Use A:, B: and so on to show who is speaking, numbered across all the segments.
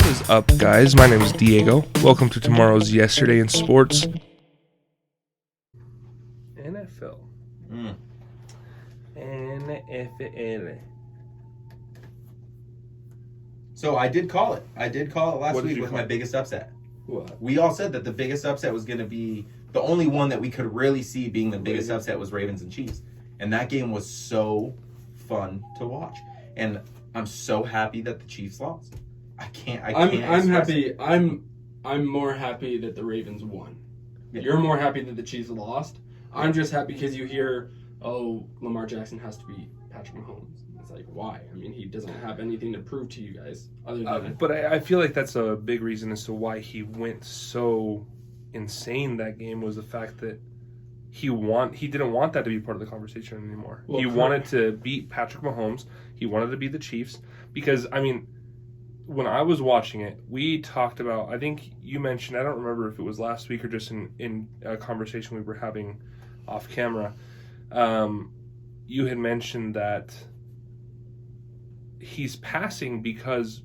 A: What is up, guys? My name is Diego. Welcome to tomorrow's Yesterday in Sports. NFL. NFL.
B: So I did call it. I did call it last week with my biggest upset.
A: What?
B: We all said that the biggest upset was going to be the only one that we could really see being the biggest upset was Ravens and Chiefs. And that game was so fun to watch. And I'm so happy that the Chiefs lost.
C: I'm happy. I'm more happy that the Ravens won. Yeah. You're more happy that the Chiefs lost. I'm just happy because you hear, Lamar Jackson has to be Patrick Mahomes. It's like, why? I mean, he doesn't have anything to prove to you guys other than.
A: But I feel like that's a big reason as to why he went so insane that game was the fact that he didn't want that to be part of the conversation anymore. Well, he wanted to beat Patrick Mahomes. He wanted to beat the Chiefs because, I mean, when I was watching it, we talked about, I think you mentioned, I don't remember if it was last week or just in a conversation we were having off camera, you had mentioned that he's passing because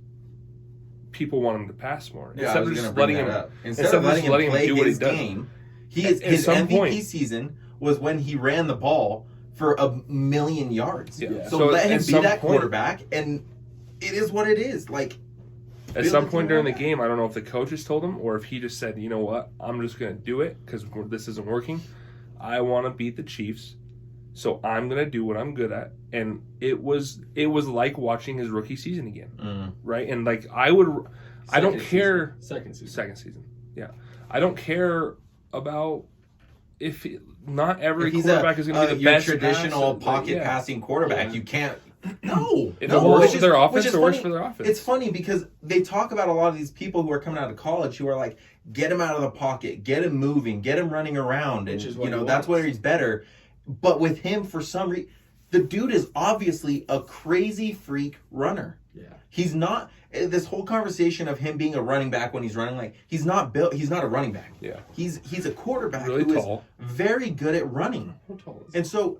A: people want him to pass more.
B: Yeah, I was going to bring that up. Instead of letting him play his game, his MVP season was when he ran the ball for 1,000,000 yards. Yeah. So let him be that quarterback, and it is what it is. Like,
A: at some point during the game, I don't know if the coaches told him or if he just said, you know what, I'm just going to do it because this isn't working. I want to beat the Chiefs, so I'm going to do what I'm good at. And it was like watching his rookie season again, right? And like I don't care.
C: Second season.
A: Yeah. I don't care about if not every quarterback is going to be the best
B: traditional pocket passing quarterback. Yeah. You can't. No.
A: If it works for their offense, it works for their offense.
B: It's funny because they talk about a lot of these people who are coming out of college who are like, get him out of the pocket, get him moving, get him running around, and that's where he's better. But with him, for some reason, the dude is obviously a crazy freak runner.
C: Yeah.
B: He's not. This whole conversation of him being a running back when he's running, like he's not built. He's not a running back.
A: Yeah.
B: He's a quarterback
A: really
B: who
A: tall.
B: is very good at running.
C: How tall is
B: and so.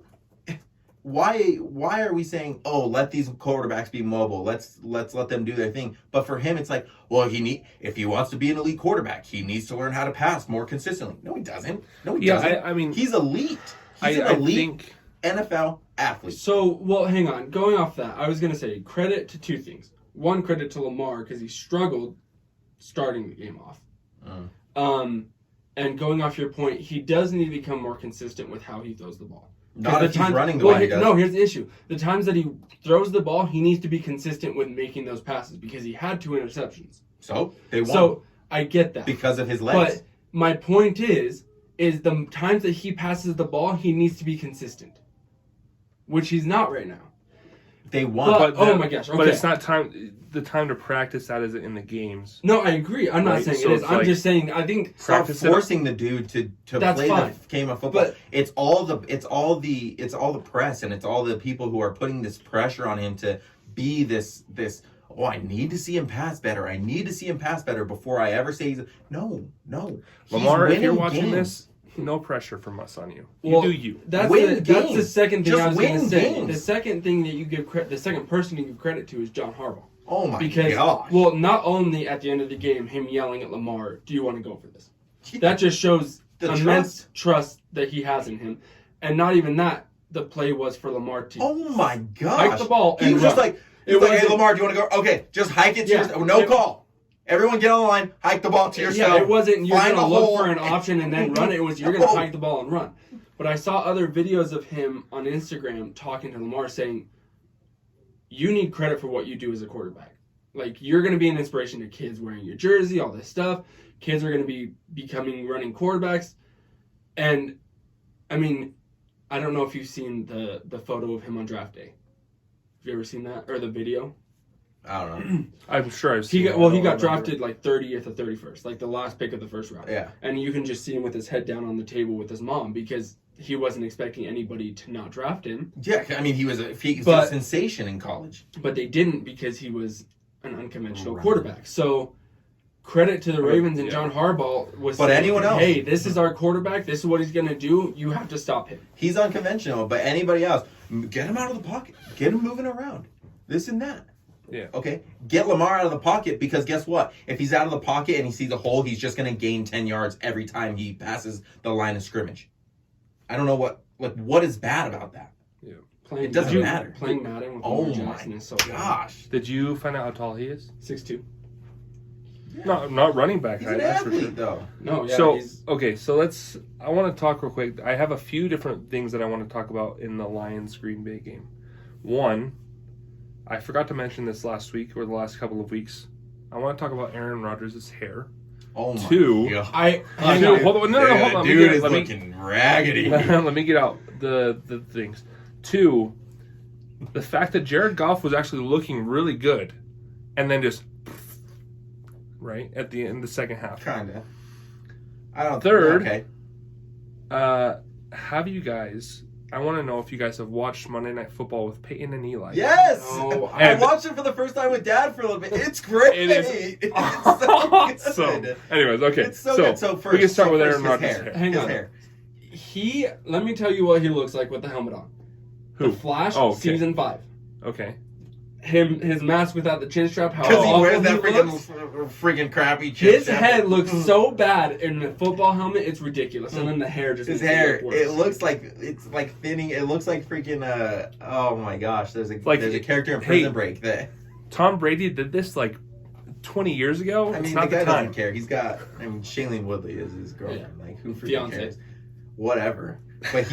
B: Why are we saying, let these quarterbacks be mobile? Let's let them do their thing. But for him, it's like, if he wants to be an elite quarterback, he needs to learn how to pass more consistently. No, he doesn't.
A: I mean,
B: he's elite. He's an elite NFL athlete.
C: So, hang on. Going off that, I was going to say credit to two things. One, credit to Lamar because he struggled starting the game off. And going off your point, he does need to become more consistent with how he throws the ball.
B: Not if he's running the way he does.
C: No, here's the issue. The times that he throws the ball, he needs to be consistent with making those passes because he had 2 interceptions.
B: So, they won.
C: So, I get that.
B: Because of his legs.
C: But my point is the times that he passes the ball, he needs to be consistent. Which he's not right now.
B: They won.
C: But oh my gosh, okay.
A: But it's not the time to practice that is in the games.
C: No, I agree. I'm not saying it is. I'm just saying I think
B: stop forcing the dude to play the game of football. But it's all the press and it's all the people who are putting this pressure on him to be this I need to see him pass better. I need to see him pass better before I ever say no.
A: Lamar, if you're watching this, no pressure from us on you. You do you.
C: That's the second thing I was going to say. The second thing that you give the second person you give credit to is John Harbaugh.
B: Oh my gosh.
C: Well, not only at the end of the game, him yelling at Lamar, do you want to go for this? That just shows the immense trust that he has in him. And not even that, the play was for Lamar to
B: my gosh.
C: hike the ball and
B: he was just like, hey, Lamar, do you want to go? Okay, just hike it to yourself. No call. Everyone get on the line, hike the ball to yourself.
C: Yeah, it wasn't you're going to look for an option and then run it. It was you're going to hike the ball and run. But I saw other videos of him on Instagram talking to Lamar saying, you need credit for what you do as a quarterback. Like, you're going to be an inspiration to kids wearing your jersey, all this stuff. Kids are going to be becoming running quarterbacks. And, I mean, I don't know if you've seen the photo of him on draft day. Have you ever seen that? Or the video?
B: I don't know.
A: I'm sure I've seen
C: he got drafted like 30th or 31st, like the last pick of the first round.
B: Yeah.
C: And you can just see him with his head down on the table with his mom because he wasn't expecting anybody to not draft him.
B: Yeah, I mean, he was a sensation in college.
C: But they didn't because he was an unconventional quarterback. So credit to the Ravens and John Harbaugh was saying,
B: anyone else,
C: hey, this is our quarterback. This is what he's going to do. You have to stop him.
B: He's unconventional, but anybody else, get him out of the pocket. Get him moving around. This and that.
A: Yeah.
B: Okay, get Lamar out of the pocket because guess what? If he's out of the pocket and he sees a hole, he's just going to gain 10 yards every time he passes the line of scrimmage. I don't know what is bad about that.
A: Yeah.
B: It doesn't matter.
C: Playing Madden with
B: Oh
C: Lamar
B: my
C: Jackson is so
B: gosh.
A: Did you find out how tall he is?
C: 6'2".
A: Not running back.
B: He's an
A: that's for sure.
B: athlete, though.
C: No, yeah.
A: So
C: he's,
A: okay, so I want to talk real quick. I have a few different things that I want to talk about in the Lions Green Bay game. One, I forgot to mention this last week or the last couple of weeks. I want to talk about Aaron Rodgers' hair.
B: Oh my
A: Two,
B: God.
A: hold on. No, hold on.
B: Dude is looking raggedy.
A: Let me get out the things. Two, the fact that Jared Goff was actually looking really good, and then just right at the end of the second half.
B: Kinda. I don't.
A: Third,
B: Okay.
A: have you guys? I want to know if you guys have watched Monday Night Football with Peyton and Eli.
B: Yes.
C: No,
B: I watched it for the first time with Dad for a little bit. It's great.
A: It is
B: It's so
A: awesome.
B: good.
A: Anyways, okay.
B: It's so good. So first,
A: we can start with
B: first,
A: Aaron Rodgers' hair.
C: Hang
B: His
C: on.
B: hair.
C: let me tell you what he looks like with the helmet on.
A: Who?
C: The Flash,
A: Oh, okay.
C: season 5.
A: Okay.
C: His mask without the chin strap. How
B: Because he
C: awful
B: wears that
C: looks.
B: freaking crappy chin
C: His
B: strap.
C: head looks so bad in the football helmet, it's ridiculous. And then the hair just
B: His
C: makes
B: hair,
C: it look
B: it
C: worse.
B: looks like it's like thinning. It looks like freaking. Oh my gosh, there's a character in
A: Hey,
B: Prison Break that.
A: Tom Brady did this like 20 years ago.
B: I
A: It's
B: mean,
A: not
B: the guy
A: the time.
B: doesn't care. He's got. I mean, Shailene Woodley is his girlfriend.
C: Yeah.
B: Like who freaking
C: Fiance.
B: cares? Whatever. But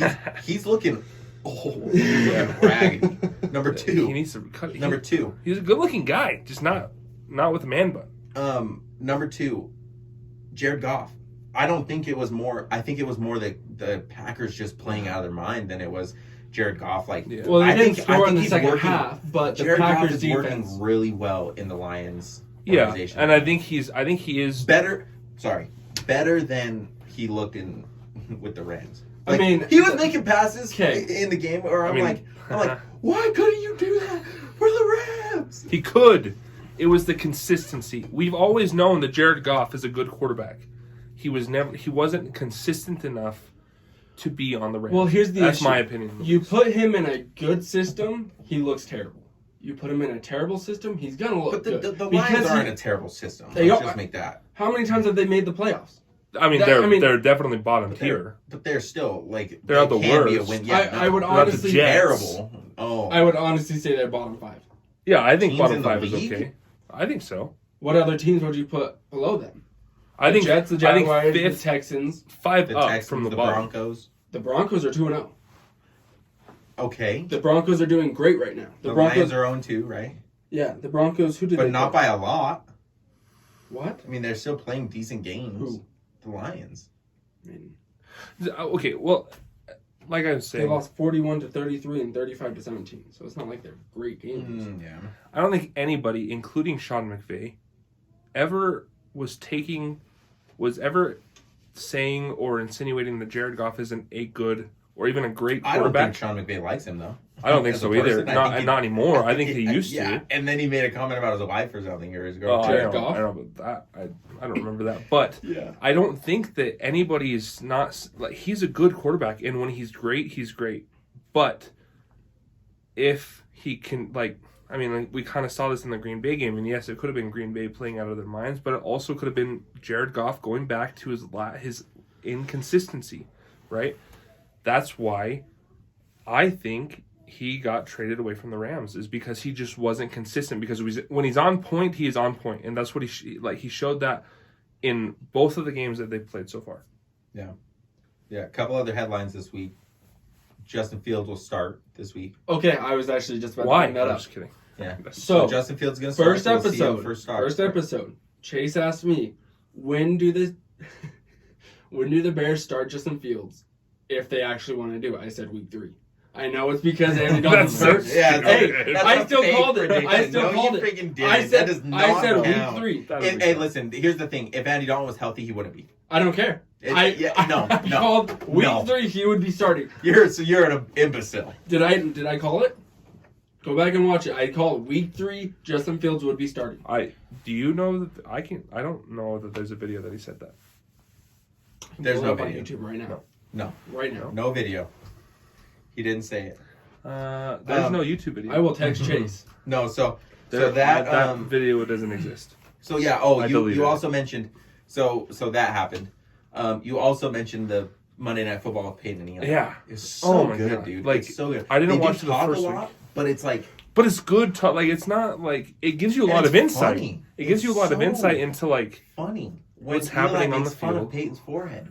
B: he's looking. Oh,
A: Yeah.
B: raggedy. Number
A: He
B: two.
A: needs to cut.
B: Number two.
A: He's a good-looking guy, just not with a man bun.
B: Number two. Jared Goff. I don't think it was more. I think it was more the Packers just playing out of their mind than it was Jared Goff. Like,
A: Yeah.
C: Well, they
B: I
C: didn't
B: think
C: score in the
B: he's
C: second
B: working-
C: half, but the
B: Jared Goff
C: Packers
B: is
C: defense.
B: working really well in the Lions
A: Yeah,
B: organization.
A: and I think he is
B: better. Sorry, better than he looked in with the Rams.
C: I
B: Like,
C: mean,
B: he was making passes
C: okay.
B: in the game, or I'm
A: mean-
B: like, why couldn't you do that for the Rams?
A: He could. It was the consistency. We've always known that Jared Goff is a good quarterback. He wasn't consistent enough to be on the Rams.
C: Well, here's the
A: That's
C: issue.
A: my opinion.
C: You put him in a good system, he looks terrible. You put him in a terrible system, he's gonna look
B: But
C: good.
B: the
C: Because
B: Lions aren't
C: he-
B: a terrible system.
C: They
B: Let's
C: are-
B: just make that.
C: How many times have they made the playoffs?
A: I mean, they're definitely bottom tier.
B: But they're still like
A: They're not the
B: can be a
A: worst.
B: win. Yeah,
C: I would
A: They're not the
C: honestly,
A: Jets.
B: terrible. Oh,
C: I would honestly say they're bottom 5.
A: Yeah, I think
B: Teams
A: bottom
B: in the
A: 5 is
B: league?
A: okay. I think so.
C: What other teams would you put below them?
A: I think
C: Jets, the
A: I think
C: Jaguars, the
A: fifth,
C: Texans.
A: 5
B: the
A: up
B: Texans,
A: from the
B: the
A: bottom.
B: Broncos.
C: The Broncos are 2-0.
B: Okay,
C: The Broncos are doing great right now.
B: the
C: Broncos
B: Lions are 0-2, right?
C: Yeah, the Broncos. Who did
B: But
C: they
B: not
C: play?
B: by a lot.
C: What?
B: I mean, they're still playing decent games.
C: Who?
B: The Lions.
C: I mean,
A: Okay, well, like I was
C: they
A: saying,
C: lost 41-33 and 35-17. So it's not like they're great games.
B: Yeah.
A: I don't think anybody, including Sean McVay, ever was ever saying or insinuating that Jared Goff isn't a good or even a great
B: I don't
A: quarterback.
B: think Sean McVay likes him though.
A: I don't think
B: As a
A: so either.
B: person, I
A: Not
B: think
A: not anymore. I think he used
B: Yeah,
A: to.
B: and then he made a comment about his wife or something or his
A: Oh,
B: girlfriend.
C: Jared Goff?
A: I don't know about that. I don't remember that. But
B: Yeah.
A: I don't think that anybody is not like he's a good quarterback, and when he's great, he's great. But if he can, like we kind of saw this in the Green Bay game, and yes, it could have been Green Bay playing out of their minds, but it also could have been Jared Goff going back to his inconsistency, right? That's why I think he got traded away from the Rams is because he just wasn't consistent. Because when he's on point, he is on point, and that's what he showed that in both of the games that they've played so far.
B: Yeah. A couple other headlines this week. Justin Fields will start this week.
C: Okay, I was actually just about
A: Why?
C: to bring that
A: I'm
C: up.
A: just kidding.
B: Yeah.
C: So,
B: Justin Fields is going to start.
C: First
B: so we'll see him
C: episode.
B: for start.
C: Chase asked me, when do the Bears start Justin Fields if they actually want to do it? I said week 3. I know it's because Andy Dalton's hurt.
B: Yeah,
C: Hey,
B: that's
C: I
B: a
C: still
B: fake
C: called it.
B: prediction.
C: I still
B: No,
C: called
B: you
C: it.
B: freaking didn't.
C: I said
B: That does not
C: I said
B: count.
C: week 3.
A: That doesn't
B: Hey,
A: count.
B: listen. Here's the thing. If Andy Dalton was healthy, he wouldn't be.
C: I don't care. I called week 3 he would be starting.
B: You're an imbecile.
C: Did I call it? Go back and watch it. I called week 3 Justin Fields would be starting.
A: Do you know that I don't know that there's a video that he said that.
B: There's
C: Pull
B: no
C: it up on
B: video.
C: YouTube right now.
B: No,
C: Right now.
B: no video. He didn't say it.
A: There's no YouTube video.
C: I will text Chase.
B: No, so So
A: that video doesn't exist.
B: So yeah. Oh, you also mentioned. So that happened. You also mentioned the Monday Night Football with Peyton and Eli.
A: Yeah.
B: It's so good,
A: God.
B: dude.
A: Like,
B: it's so good.
A: I didn't
B: they
A: watch
B: do
A: the
B: talk
A: first
B: a lot,
A: week.
B: but it's like.
A: But it's good. Like it's not like it gives you a lot of insight.
B: Funny.
A: It gives you a lot of insight into like
B: funny
A: what's happening on the
B: fun
A: field.
B: of Peyton's forehead,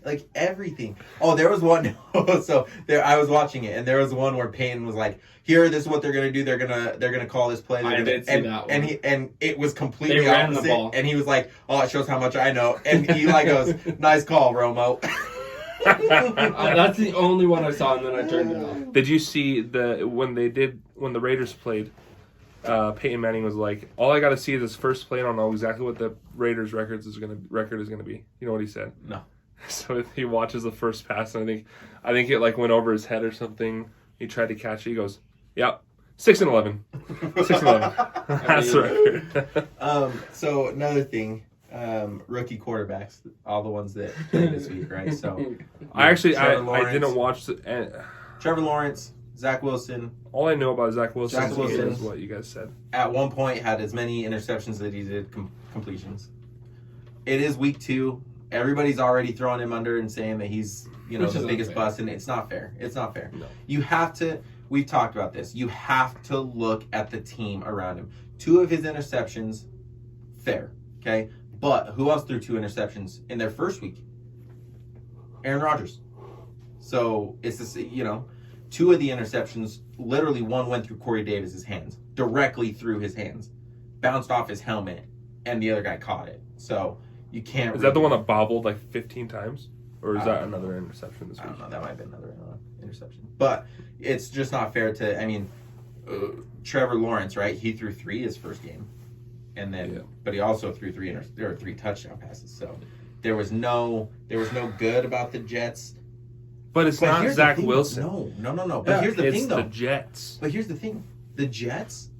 B: like everything. Oh, there was one. So there, I was watching it, and there was one where Peyton was like, "Here, this is what they're gonna do. They're gonna call this play."
C: I did see that one.
B: And it was completely
C: They ran
B: opposite.
C: the ball.
B: And he was like, "Oh, it shows how much I know." And Eli goes, "Nice call, Romo."
C: That's the only one I saw, and then I turned it off.
A: Did you see when the Raiders played? Peyton Manning was like, "All I got to see is this first play, and I'll know exactly what the Raiders' record is gonna be." You know what he said?
B: No.
A: So he watches the first pass, and I think it like went over his head or something. He tried to catch it. He goes, "Yep, 6-11, 6-11." That's the record.
B: So another thing. Rookie quarterbacks, all the ones that played this week, right? So
A: I didn't watch
B: Trevor Lawrence, Zach Wilson.
A: All I know about Zach Wilson
B: Wilson
A: is what you guys said.
B: At one point, had as many interceptions that he did completions. It is week 2. Everybody's already throwing him under and saying that he's the biggest bust, and it's not fair. It's not fair.
A: No.
B: You have to. We've talked about this. You have to look at the team around him. 2 of his interceptions, fair, okay. But who else threw 2 interceptions in their first week? Aaron Rodgers. So it's this, 2 of the interceptions, literally one went through Corey Davis's hands, directly through his hands, bounced off his helmet, and the other guy caught it. So you can't.
A: Is that the one that bobbled like 15 times, or is that another interception this week?
B: I don't know. That might have been another interception. But it's just not fair to. I mean, Trevor Lawrence, right? He threw 3 his first game. And then, but he also threw 3 touchdown passes. So there was no good about the Jets.
A: But it's not Zach Wilson.
B: No. But here's the thing, though.
A: It's the Jets.
B: But here's the thing: the Jets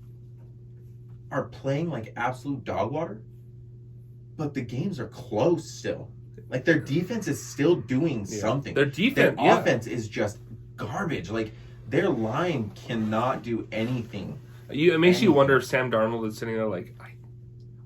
B: are playing like absolute dog water, but the games are close still. Like their defense is still doing something.
A: Their defense,
B: their offense is just garbage. Like their line cannot do anything.
A: It makes you wonder if Sam Darnold is sitting there like,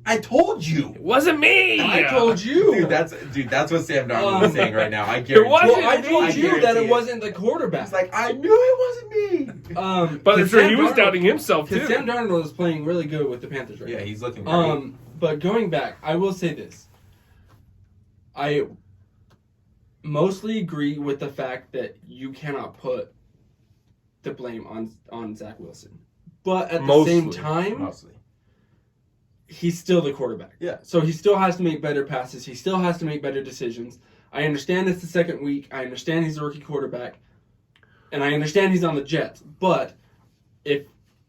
B: I told you.
A: It wasn't me.
C: I told you.
B: Dude, that's what Sam Darnold is saying right now. I guarantee.
C: I told you that it wasn't the quarterback.
B: He's like, I knew it wasn't me.
A: But I'm sure he was doubting himself too.
C: Sam Darnold is playing really good with the Panthers right now.
B: Yeah, he's looking great.
C: But going back, I will say this. I mostly agree with the fact that you cannot put the blame on Zach Wilson. But at the same time, he's still the quarterback.
B: Yeah.
C: So he still has to make better passes. He still has to make better decisions. I understand it's the second week. I understand he's a rookie quarterback. And I understand he's on the Jets. But if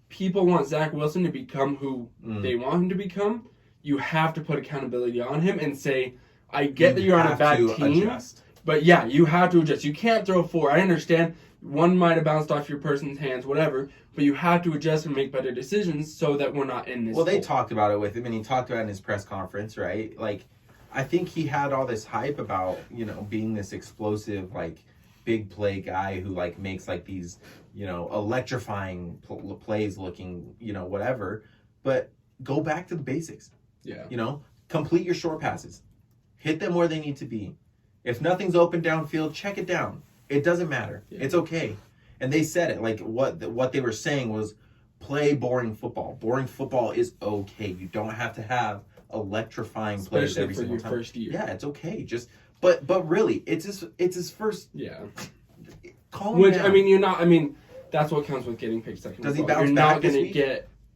C: people want Zach Wilson to become who they want him to become, you have to put accountability on him and say, I get that you're on a bad team.
B: Adjust.
C: But yeah, you have to adjust. You can't throw 4. I understand one might have bounced off your person's hands, whatever. But you have to adjust and make better decisions so that we're not in this.
B: Well, they talked about it with him, and he talked about it in his press conference, right? Like, I think he had all this hype about, being this explosive, like, big play guy who, like, makes, like, these, electrifying plays looking, whatever. But go back to the basics.
C: Yeah.
B: Complete your short passes. Hit them where they need to be. If nothing's open downfield, check it down. It doesn't matter. Yeah. It's okay. And they said it. Like, what they were saying was, play boring football. Boring football is okay. You don't have to have electrifying plays every single time.
C: First year.
B: Yeah, it's okay. But really, it's his first.
C: Yeah.
B: Calm down.
C: That's what comes with getting picked second.
B: Does he bounce back this week?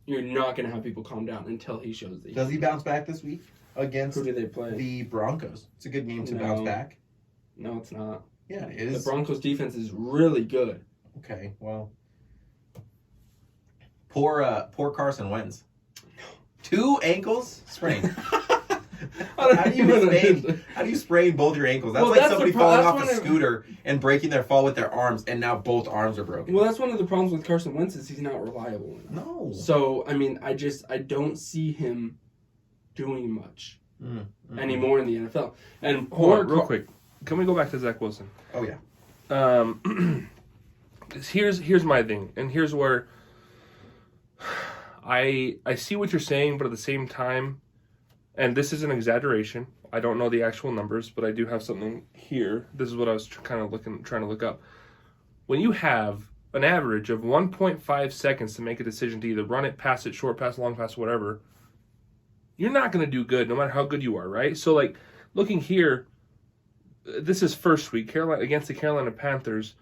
C: You're not gonna have people calm down until he shows that.
B: Does he bounce back this week against?
C: Who do they play?
B: The Broncos. It's a good game to bounce back.
C: No, it's not.
B: Yeah, it is.
C: The Broncos defense is really good.
B: Okay, well, poor Carson Wentz. 2 ankles sprained. How do you sprain both your ankles? That's like somebody falling off a scooter and breaking their fall with their arms, and now both arms are broken.
C: Well, that's one of the problems with Carson Wentz is he's not reliable enough.
B: No.
C: So I don't see him doing much anymore in the NFL. And
A: hold on, real quick, can we go back to Zach Wilson?
B: Oh yeah.
A: Here's my thing, and here's where I see what you're saying, but at the same time, and this is an exaggeration. I don't know the actual numbers, but I do have something here. This is what I was trying to look up. When you have an average of 1.5 seconds to make a decision to either run it, pass it, short pass, long pass, whatever, you're not going to do good no matter how good you are, right? So, like, looking here, this is first week, Carolina against the Carolina Panthers.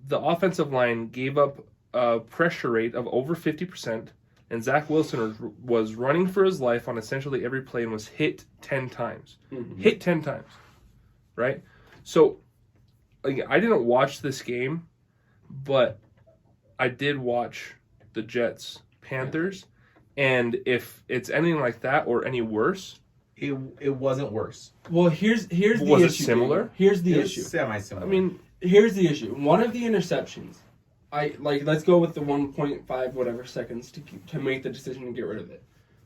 A: The offensive line gave up a pressure rate of over 50%, and Zach Wilson was running for his life on essentially every play and was hit 10 times. Mm-hmm. Hit 10 times, right? So, like, I didn't watch this game, but I did watch the Jets-Panthers, and if it's anything like that or any worse...
B: It wasn't worse.
C: Well, here's the issue.
A: Was it similar?
C: Here's the issue.
B: Semi-similar.
A: I mean...
C: Here's the issue. One of the interceptions, let's go with the 1.5 whatever seconds to make the decision to get rid of it.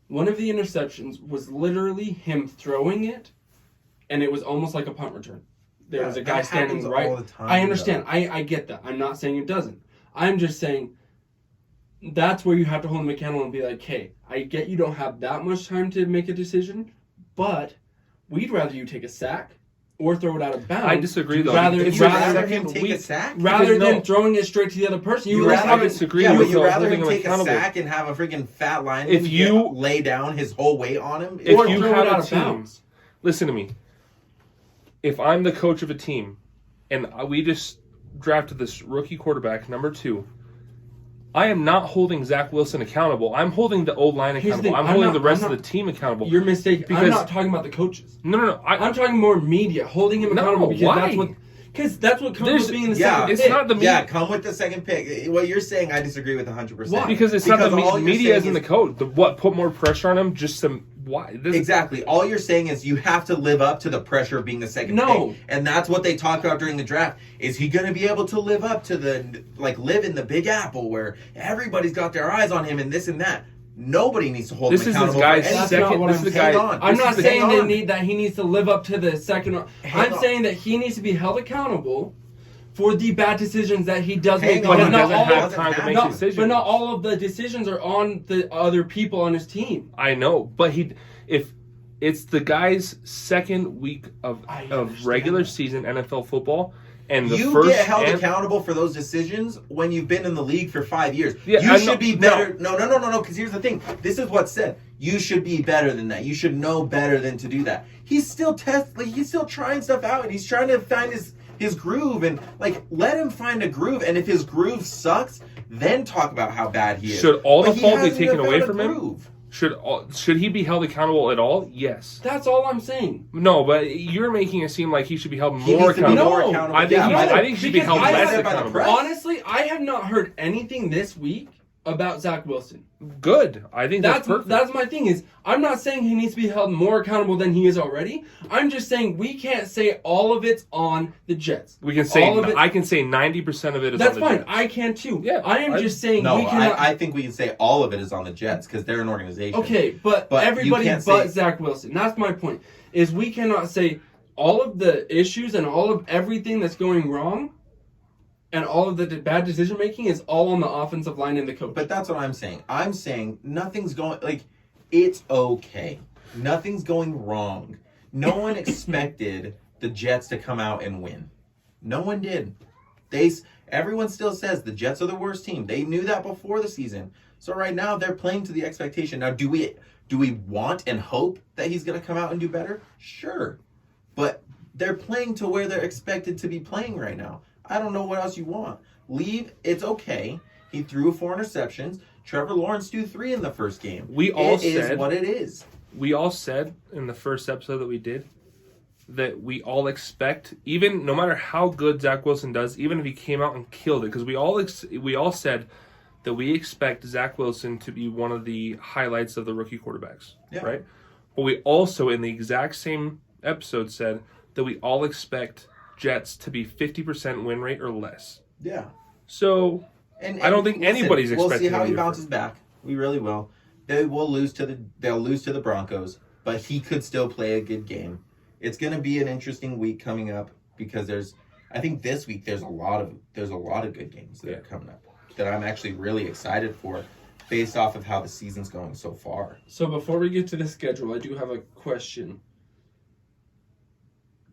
C: One of the interceptions was literally him throwing it, and it was almost like a punt return. There was a guy standing right.
B: All the time,
C: I understand. I get that. I'm not saying it doesn't. I'm just saying that's where you have to hold him accountable and be like, hey, I get you don't have that much time to make a decision, but we'd rather you take a sack or throw it out of bounds.
A: I disagree, though.
B: Rather him take a sack?
C: Rather than throwing it straight to the other person.
B: I
A: disagree.
B: Yeah, but you'd rather him take a sack and have a freaking fat lineman
A: if you
B: lay down his whole weight on him?
A: If you have a team, listen to me. If I'm the coach of a team, and we just drafted this rookie quarterback, number 2, I am not holding Zach Wilson accountable. I'm holding the old line accountable. I'm holding the rest of the team accountable.
C: You're mistaken. I'm not talking about the coaches.
A: No.
C: I'm talking more media, holding him accountable because that's what comes with being in the second pick.
A: It's not the media.
B: Yeah, come with the second pick. What you're saying, I disagree with 100%.
A: Why? Because it's not the media isn't the coach. Put more pressure on him just to... Why?
B: Exactly. All you're saying is you have to live up to the pressure of being the second pick. And that's what they talked about during the draft. Is he going to be able to live up to live in the Big Apple where everybody's got their eyes on him and this and that? Nobody needs to hold him accountable.
C: This is the guy's second. I'm not saying that he needs to live up to the second. I'm saying that he needs to be held accountable for the bad decisions that he does make.
A: But he doesn't have time to make decisions.
C: But not all of the decisions are on the other people on his team.
A: I know, but if it's the guy's second week of regular season NFL football, and
B: you get held accountable for those decisions when you've been in the league for 5 years.
A: Yeah,
B: you should be better. No. Because here's the thing. This is what's said. You should be better than that. You should know better than to do that. He's still he's still trying stuff out, and he's trying to find his groove, and let him find a groove. And if his groove sucks, then talk about how bad he is.
A: Should all the fault be taken away from him? Should he be held accountable at all? Yes.
C: That's all I'm saying.
A: No, but you're making it seem like he should be held more accountable. I think he should be held less accountable.
C: Honestly, I have not heard anything this week about Zach Wilson.
A: Good. I think that's perfect.
C: That's my thing is, I'm not saying he needs to be held more accountable than he is already. I'm just saying we can't say all of it's on the Jets.
A: We can say I can say 90% of it is on the Jets. That's fine.
C: I can too.
A: Yeah.
C: I am just saying
B: we cannot... I think we can say all of it is on the Jets because they're an organization.
C: Okay, but everybody but Zach Wilson. That's my point. Is we cannot say all of the issues and all of everything that's going wrong and all of the bad decision making is all on the offensive line and the coach.
B: But that's what I'm saying. I'm saying nothing's going it's okay. Nothing's going wrong. No one expected the Jets to come out and win. No one did. Everyone still says the Jets are the worst team. They knew that before the season. So right now they're playing to the expectation. Now do we want and hope that he's going to come out and do better? Sure. But they're playing to where they're expected to be playing right now. I don't know what else you want. It's okay. He threw 4 interceptions. Trevor Lawrence threw 3 in the first game. It is what it is.
A: We all said in the first episode that we did that we all expect, even no matter how good Zach Wilson does, even if he came out and killed it, because we all said that we expect Zach Wilson to be one of the highlights of the rookie quarterbacks, right? But we also, in the exact same episode, said that we all expect Jets to be 50% win rate or less.
B: Yeah.
A: So I don't think anybody's expecting.
B: We'll see how he bounces back. We really will. They'll lose to the Broncos, but he could still play a good game. It's going to be an interesting week coming up because I think this week there's a lot of good games that are coming up that I'm actually really excited for. based off of how the season's going so far.
C: So before we get to the schedule, I do have a question.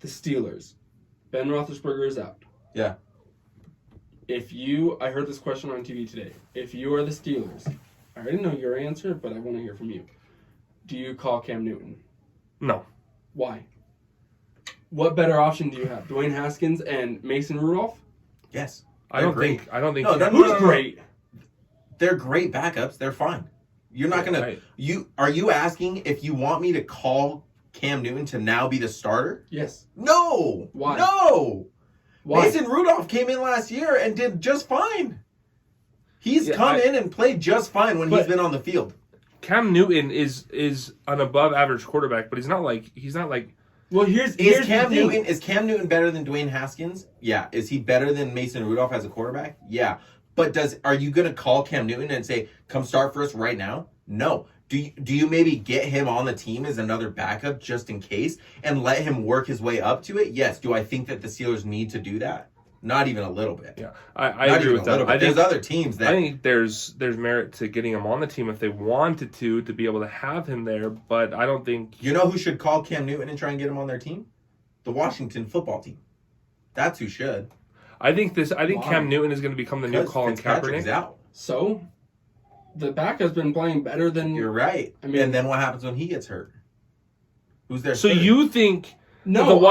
C: The Steelers. Ben Roethlisberger is out.
B: Yeah.
C: I heard this question on TV today. If you are the Steelers, I already know your answer, but I want to hear from you. Do you call Cam Newton?
A: No.
C: Why? What better option do you have? Dwayne Haskins and Mason Rudolph?
B: Yes.
A: I don't think.
B: No,
C: Who's great?
B: They're great backups. They're fine. You're not gonna.
A: Right.
B: Are you asking if you want me to call Cam Newton to now be the starter?
C: Yes.
B: No.
C: Why?
B: No.
C: Why?
B: Mason Rudolph came in last year and did just fine. He's come in and played just fine when he's been on the field.
A: Cam Newton is an above average quarterback, but he's not like.
C: Well, here's
B: Cam
C: the thing.
B: Newton is Cam Newton better than Dwayne Haskins? Yeah. Is he better than Mason Rudolph as a quarterback? Yeah. But are you going to call Cam Newton and say, "Come start for us right now"? No. Do you maybe get him on the team as another backup just in case and let him work his way up to it? Yes. Do I think that the Steelers need to do that? Not even a little bit.
A: Yeah, I agree with that. I think
B: there's other teams that
A: I think there's merit to getting him on the team if they wanted to be able to have him there, but I don't think.
B: You know who should call Cam Newton and try and get him on their team? The Washington football team. That's who should.
A: I think
C: Why?
A: Cam Newton is going to become the new Colin
B: Fitzpatrick's
A: Kaepernick.
B: out.
C: So, the backup's been playing better than...
B: You're right.
C: I mean,
B: and then what happens when he gets hurt? Who's their
A: So
B: third?
A: you think
C: No,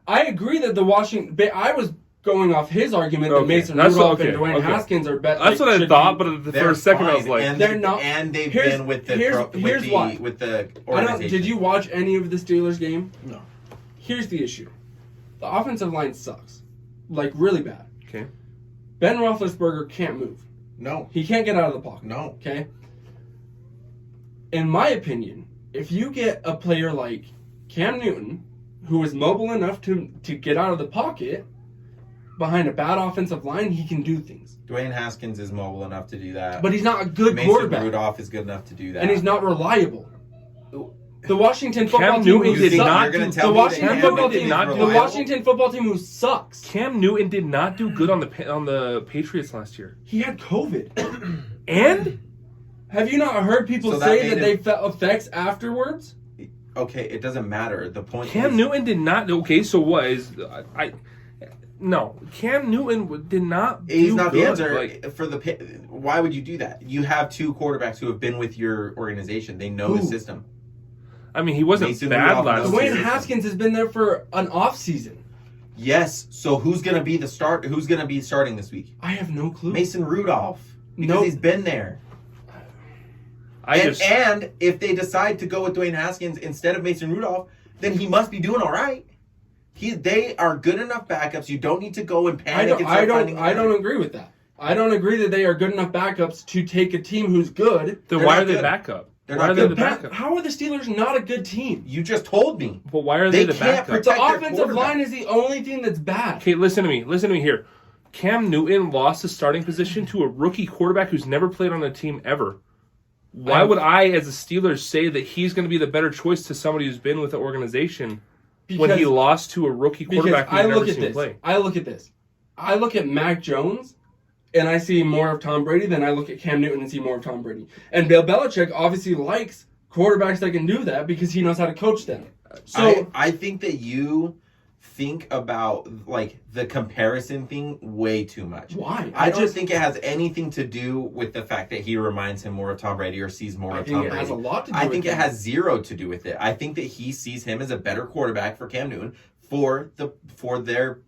C: I agree that the Washington... But I was going off his argument that Mason Rudolph and Dwayne Haskins are better.
A: That's what I thought, but for a second I was like...
B: And
C: they're not...
B: And they've
C: here's-
B: been with the
C: here's why.
B: with the organization.
C: Did you watch any of the Steelers game?
B: No.
C: Here's the issue. The offensive line sucks. Like, really bad.
A: Okay.
C: Ben Roethlisberger can't move.
B: No.
C: He can't get out of the pocket.
B: No.
C: Okay? In my opinion, if you get a player like Cam Newton, who is mobile enough to get out of the pocket, behind a bad offensive line, he can do things.
B: Dwayne Haskins is mobile enough to do that.
C: But he's not a good
B: Mason
C: quarterback.
B: Rudolph is good enough to do that.
C: And he's not reliable. The Washington football team
A: Newton
C: who
A: did not
C: sucks.
A: do-
C: The Washington football
A: did
C: team,
A: not do
C: the
A: that.
C: Washington football team who sucks.
A: Cam Newton did not do good on the Patriots last year.
C: He had COVID.
A: And
C: Have you not heard people
B: So that
C: say
B: made
C: that they felt effects afterwards?
B: Okay, it doesn't matter. The point
A: Cam
B: is,
A: Newton did not. Okay, so what is no? Cam Newton did not.
B: he's
A: do
B: not
A: good.
B: the answer
A: Like,
B: for the. Why would you do that? You have two quarterbacks who have been with your organization. They know the system.
A: I mean, he wasn't
B: Mason
A: bad
B: Rudolph
A: last
B: knows
A: year.
C: Dwayne Haskins has been there for an off season.
B: Yes. So who's gonna be the start? Who's gonna be starting this week?
C: I have no clue.
B: Mason Rudolph, because
C: Nope.
B: he's been there. And if they decide to go with Dwayne Haskins instead of Mason Rudolph, then he must be doing all right. They are good enough backups. You don't need to go and panic.
C: I don't agree with that. I don't agree that they are good enough backups to take a team who's good.
A: Then
B: They're
A: why
B: not
A: are they
B: good.
A: backup?
B: They're
A: Why
B: not
A: are they
B: good.
A: the backup?
C: How are the Steelers not a good team?
B: You just told me.
A: But why are
B: They
A: they the
B: can't
A: backup?
B: protect
C: The
B: their
C: offensive
B: quarterback.
C: line is the only thing that's bad.
A: Okay, listen to me. Listen to me here. Cam Newton lost his starting position to a rookie quarterback who's never played on a team ever. Why would I, as a Steelers, say that he's going to be the better choice to somebody who's been with the organization when he lost to a rookie quarterback who's never seen play?
C: I look at this. I look at Mac Jones, and I see more of Tom Brady than I look at Cam Newton and see more of Tom Brady. And Bill Belichick obviously likes quarterbacks that can do that because he knows how to coach them. So
B: I think that you think about like the comparison thing way too much.
C: Why?
B: I don't think it has anything to do with the fact that he reminds him more of Tom Brady or sees more of Tom Brady.
C: I think it has a lot to do
B: I
C: with
B: think it
C: him.
B: has zero to do with it. I think that he sees him as a better quarterback for Cam Newton for their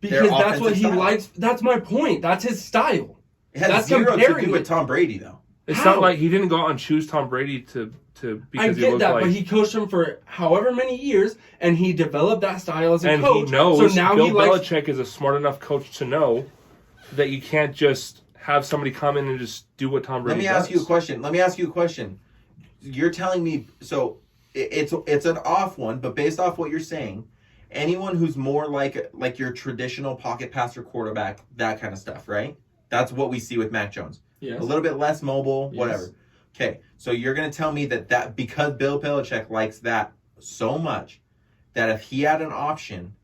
C: because that's what
B: offensive
C: he
B: style.
C: likes. That's my point. That's his style.
B: It has
C: That's
B: zero to
C: comparing
B: do with
C: it.
B: Tom Brady though.
A: It's
C: How?
A: not like he didn't go out and choose Tom Brady to
C: I
A: because he
C: get
A: looked
C: that,
A: like.
C: but he coached him for however many years, and he developed that style as a
A: and
C: coach.
A: he knows
C: so now
A: Bill
C: he likes.
A: Belichick is a smart enough coach to know that you can't just have somebody come in and just do what Tom Brady
B: Let me
A: does.
B: ask you a question. You're telling me so it's an off one, but based off what you're saying, anyone who's more like your traditional pocket passer quarterback, that kind of stuff, right? That's what we see with Mac Jones.
C: Yes.
B: A little bit less mobile,
C: Yes.
B: whatever. Okay, so you're going to tell me that because Bill Belichick likes that so much, that if he had an option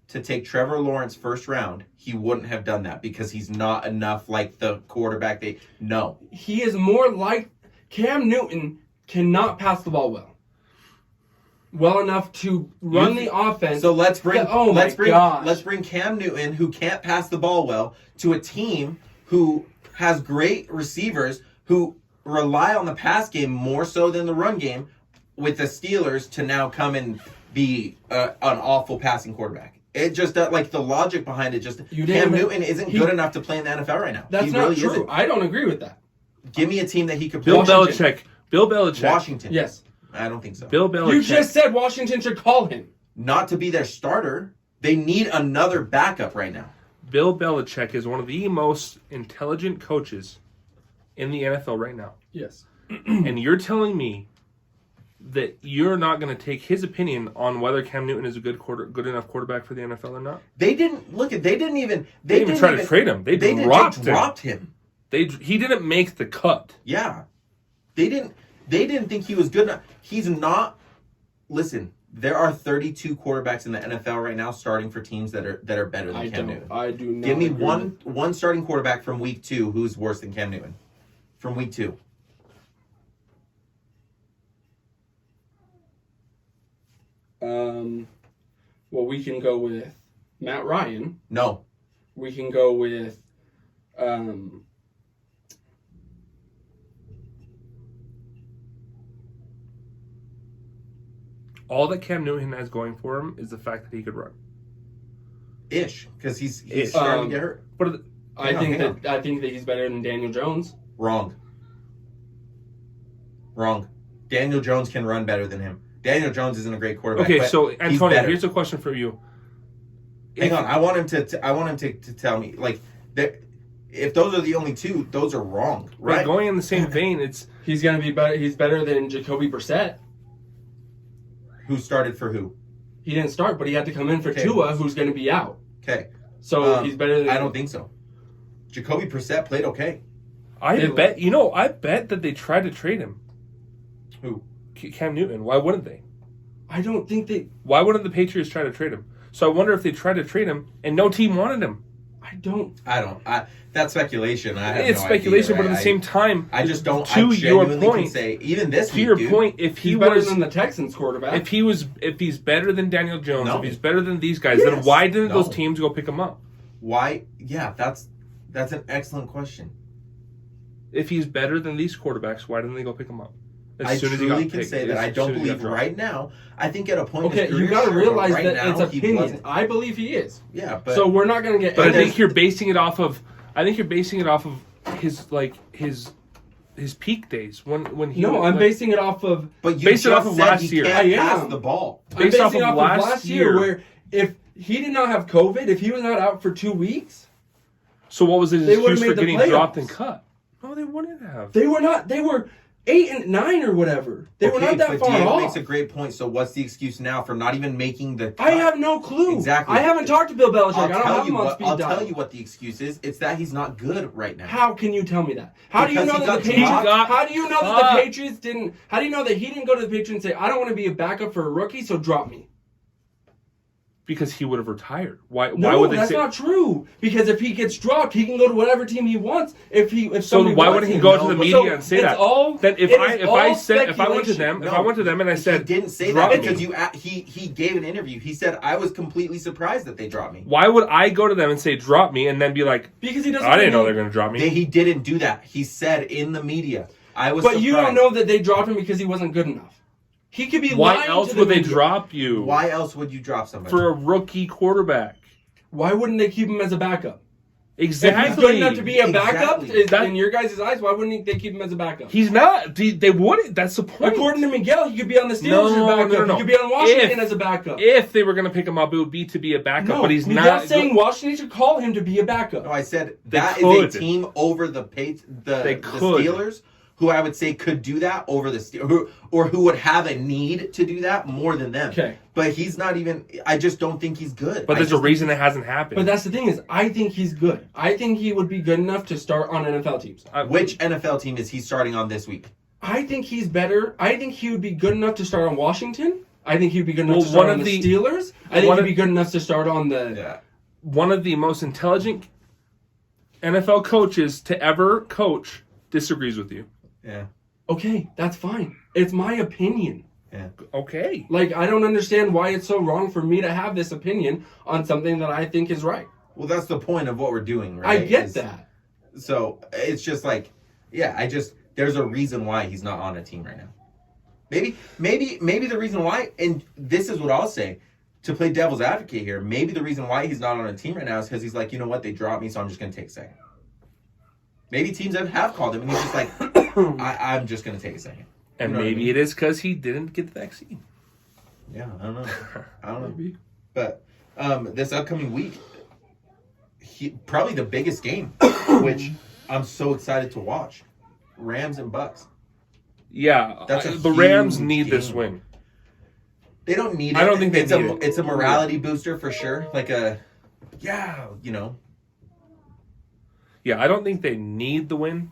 B: to take Trevor Lawrence first round, he wouldn't have done that because he's not enough like the quarterback no.
C: He is more like Cam Newton cannot pass the ball well enough to run the offense.
B: So let's bring
C: gosh.
B: let's bring Cam Newton, who can't pass the ball well, to a team who has great receivers who rely on the pass game more so than the run game, with the Steelers to now come and be an awful passing quarterback. It just like the logic behind it. Cam Newton isn't good enough to play in the NFL right now.
C: That's
B: he
C: not
B: really
C: true.
B: Isn't.
C: I don't agree with that.
B: Give me a team that he could play.
A: Bill Belichick.
B: Washington.
C: Yes.
B: I don't think so.
A: Bill Belichick.
C: You just said Washington should call him.
B: Not to be their starter. They need another backup right now.
A: Bill Belichick is one of the most intelligent coaches in the NFL right now.
C: Yes.
A: And you're telling me that you're not going to take his opinion on whether Cam Newton is a good enough quarterback for the NFL or not?
B: They didn't even
A: try to trade him. They dropped him. He didn't make the cut.
B: Yeah. They didn't think he was good enough. He's not. Listen, there are 32 quarterbacks in the NFL right now starting for teams that are better than Cam Newton.
C: I do not.
B: Give me one starting quarterback from week 2 who's worse than Cam Newton. From week 2.
C: Well, we can go with Matt Ryan.
B: No.
C: We can go with
A: all that Cam Newton has going for him is the fact that he could run.
B: Because he's starting to get hurt.
A: But
C: I think that he's better than Daniel Jones.
B: Wrong. Daniel Jones can run better than him. Daniel Jones isn't a great quarterback.
A: Okay, so Antonio, here's a question for you.
B: Hang on, I want him to tell me if those are the only two, those are wrong, right?
A: But going in the same vein,
C: he's gonna be better. He's better than Jacoby Brissett.
B: Who started for who?
C: He didn't start, but he had to come in for Tua, who's going to be out.
B: Okay,
C: so he's better than.
B: I don't think so. Jacoby Brissett played okay.
A: I bet that they tried to trade him.
B: Who?
A: Cam Newton. Why wouldn't they?
C: I don't think they.
A: Why wouldn't the Patriots try to trade him? So I wonder if they tried to trade him and no team wanted him.
C: I don't.
B: That's speculation.
A: It's speculation, but at the same time,
B: I just don't.
A: To your point,
B: can say even this.
A: To your point, if
C: he's better than the Texans quarterback,
A: if he's better than Daniel Jones, if he's better than these guys, then why didn't those teams go pick him up?
B: Why? Yeah, that's an excellent question.
A: If he's better than these quarterbacks, why didn't they go pick him up?
B: I truly can say that I don't believe right now. I think at a point in his career,
C: you got to realize
B: right
C: that
B: now,
C: it's opinion. I believe he is.
B: Yeah, but
C: so we're not going to get.
A: But I think you're basing it off of. His peak days when he.
C: No, I'm basing it off of.
B: But you
A: based it off of last year.
B: I am pass the ball.
A: Based off of last year,
C: where if he did not have COVID, if he was not out for 2 weeks.
A: So what was his excuse for getting dropped and cut? No, they wouldn't have.
C: They were not. They were 8 and 9 or whatever. They were not that far
B: Diego
C: off.
B: Makes a great point. So what's the excuse now for not even making the cut?
C: I have no clue.
B: Exactly.
C: I haven't talked to Bill Belichick. I don't have him on speed dial.
B: I'll tell you what the excuse is. It's that he's not good right now.
C: How can you tell me that? How do you know that the Patriots? How do you know that the Patriots didn't? How do you know that he didn't go to the Patriots and say, "I don't want to be a backup for a rookie, so drop me"?
A: Because he would have retired. Why
C: No,
A: would they
C: that's
A: say?
C: not true. Because if he gets dropped, he can go to whatever team he wants.
A: So why wouldn't he go to the media and say that? Then if I went to them and I said,
B: he didn't say that because he gave an interview. He said I was completely surprised that they dropped me.
A: Why would I go to them and say drop me and then be like,
C: because he doesn't?
A: I didn't know they're going to drop me.
B: He didn't do that. He said in the media, I was.
C: But
B: surprised.
C: You don't know that they dropped him because he wasn't good enough. He could be.
A: Why else would they drop you?
B: Why else would you drop somebody
A: for a rookie quarterback?
C: Why wouldn't they keep him as a backup?
A: Exactly.
C: If he's good enough to be a backup in your guys' eyes, why wouldn't they keep him as a backup?
A: He's not. They wouldn't. That's the point.
C: According to Miguel, he could be on the Steelers as a backup.
A: No.
C: He could be on Washington as a backup.
A: If they were going to pick him up, it would be to be a backup. But he's
C: Miguel's
A: not
C: saying Washington should call him to be a backup.
B: No, I said that is a team over the Steelers. Who I would say could do that over the Steelers, or who would have a need to do that more than them.
C: Okay.
B: But he's not even. I just don't think he's good.
A: But there's a reason it hasn't happened.
C: But that's the thing is, I think he's good. I think he would be good enough to start on NFL teams.
B: Which NFL team is he starting on this week?
C: I think he's better. I think he would be good enough to start on Washington. I think he'd be good enough to start on the Steelers. I think he'd be good enough to start on the...
B: Yeah.
A: One of the most intelligent NFL coaches to ever coach disagrees with you.
B: Yeah.
C: Okay, that's fine. It's my opinion.
B: Yeah.
A: Okay.
C: Like, I don't understand why it's so wrong for me to have this opinion on something that I think is right.
B: Well, that's the point of what we're doing, right?
C: I get that.
B: So it's just like, yeah, there's a reason why he's not on a team right now. Maybe the reason why, and this is what I'll say, to play devil's advocate here, maybe the reason why he's not on a team right now is because he's like, you know what, they dropped me, so I'm just going to take a second. Maybe teams have called him, and he's just like, I'm just going to take a second.
A: And
B: you know
A: maybe it is because he didn't get the vaccine.
B: Yeah, I don't know.
A: Maybe.
B: But this upcoming week, probably the biggest game, which I'm so excited to watch. Rams and Bucks.
A: Yeah,
B: That's
A: the Rams
B: huge
A: need
B: game.
A: this win.
B: They don't need it.
A: I don't think they need it.
B: It's a morality booster for sure. Like
A: Yeah, I don't think they need the win,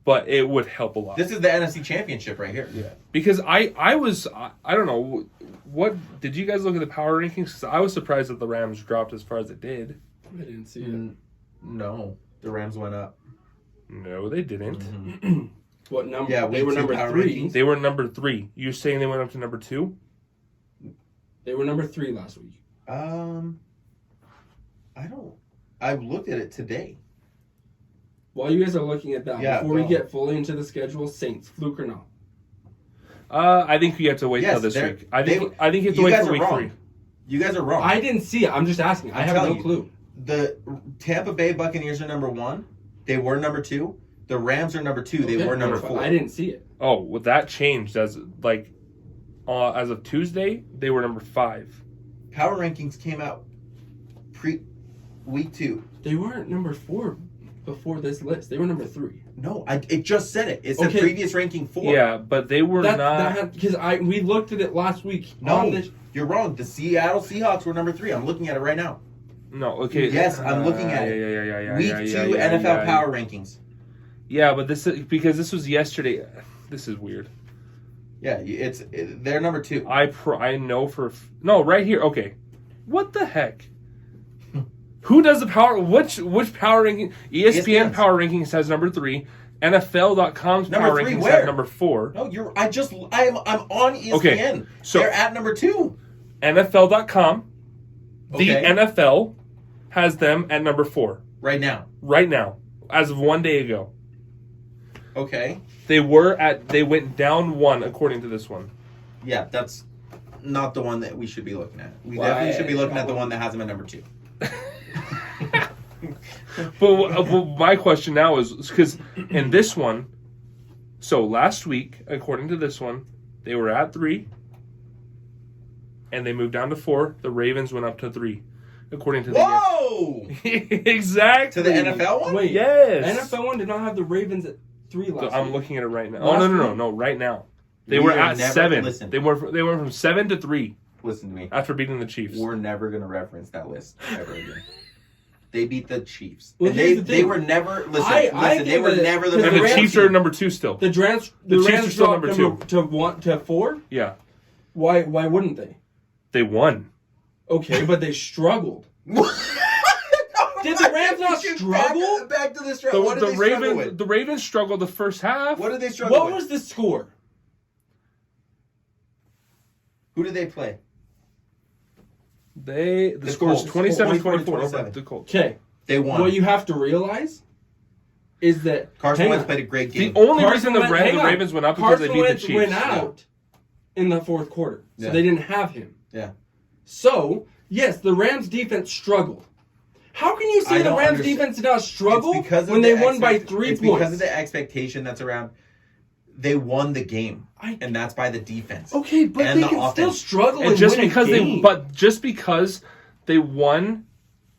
A: but it would help a lot.
B: This is the NFC Championship right here.
A: Yeah, because I don't know, what did you guys look at the power rankings? Because I was surprised that the Rams dropped as far as it did.
C: I didn't see it.
B: No, the Rams went up.
A: No, they didn't.
B: Mm-hmm.
C: What number?
B: Yeah,
C: they were number 3.
A: They were number 3. You're saying they went up to number 2?
C: They were number 3 last week.
B: I looked at it today.
C: While you guys are looking at that, before we get fully into the schedule, Saints, fluke or no?
A: I think you have to wait till this week. I think you have to wait till week 3.
B: You guys are wrong.
C: I didn't see it. I'm just asking. I have no clue.
B: The Tampa Bay Buccaneers are number 1. They were number 2. The Rams are number 2. They were number 4.
C: I didn't see it.
A: Oh, well, that changed as of Tuesday. They were number 5.
B: Power rankings came out week 2.
C: They weren't number 4 before this list. They were number 3.
B: No, it just said it. It said previous ranking 4.
A: Yeah, but they were not.
C: Because we looked at it last week.
B: No, you're wrong. The Seattle Seahawks were number 3. I'm looking at it right now.
A: No, okay.
B: Yes, I'm looking at it.
A: Yeah.
B: Week 2 NFL power rankings.
A: Yeah, but because this was yesterday. This is weird.
B: Yeah, they're number 2.
A: I know no, right here. Okay, what the heck? Who does the power? Which power ranking? ESPN power rankings has number 3. NFL.com's power rankings has number 4.
B: No, I'm on ESPN.
A: Okay, so
B: they're at number 2.
A: NFL.com. The NFL has them at number 4
B: right now.
A: Right now, as of 1 day ago.
B: Okay.
A: They went down 1 according to this one.
B: Yeah, that's not the one that we should be looking at. We definitely should be looking at the one that has them at number 2.
A: But my question now is because in this one, so last week, according to this one, they were at 3, and they moved down to 4. The Ravens went up to 3, according to
B: Whoa!
A: Exactly.
B: To the NFL one?
C: Wait,
A: yes.
C: NFL one did not have the Ravens at 3 last week.
A: I'm looking at it right now. No, right now. They were at 7.
B: Listen.
A: They went from 7 to 3.
B: Listen to me.
A: After beating the Chiefs.
B: We're never going to reference that list ever again. They beat the Chiefs.
C: Well,
B: they were never... Listen, they were never the...
A: And the Chiefs are number 2 still.
C: The Rams
A: are still number 2.
C: To 4?
A: Yeah.
C: Why wouldn't they?
A: They won.
C: Okay, but they struggled. Did the Rams not struggle?
B: Back to the struggle. What did they struggle with?
A: The Ravens struggled the first half.
B: What did they struggle with?
C: What was the score?
B: Who did they play?
A: The score is 27-24 over the Colts.
C: Okay.
B: They won.
C: What you have to realize is that
B: Carson Wentz played a great game.
A: The only reason the Ravens went up is because they beat the Chiefs.
C: Carson Wentz went out in the fourth quarter, so they didn't have him.
B: Yeah.
C: So, yes, the Rams defense struggled. How can you say the Rams defense did not struggle when they won by 3 points?
B: It's because of the expectation that's around. They won the game, and that's by the defense.
C: Okay, but they can still struggle and
A: just
C: win
A: because
C: a game.
A: just because they won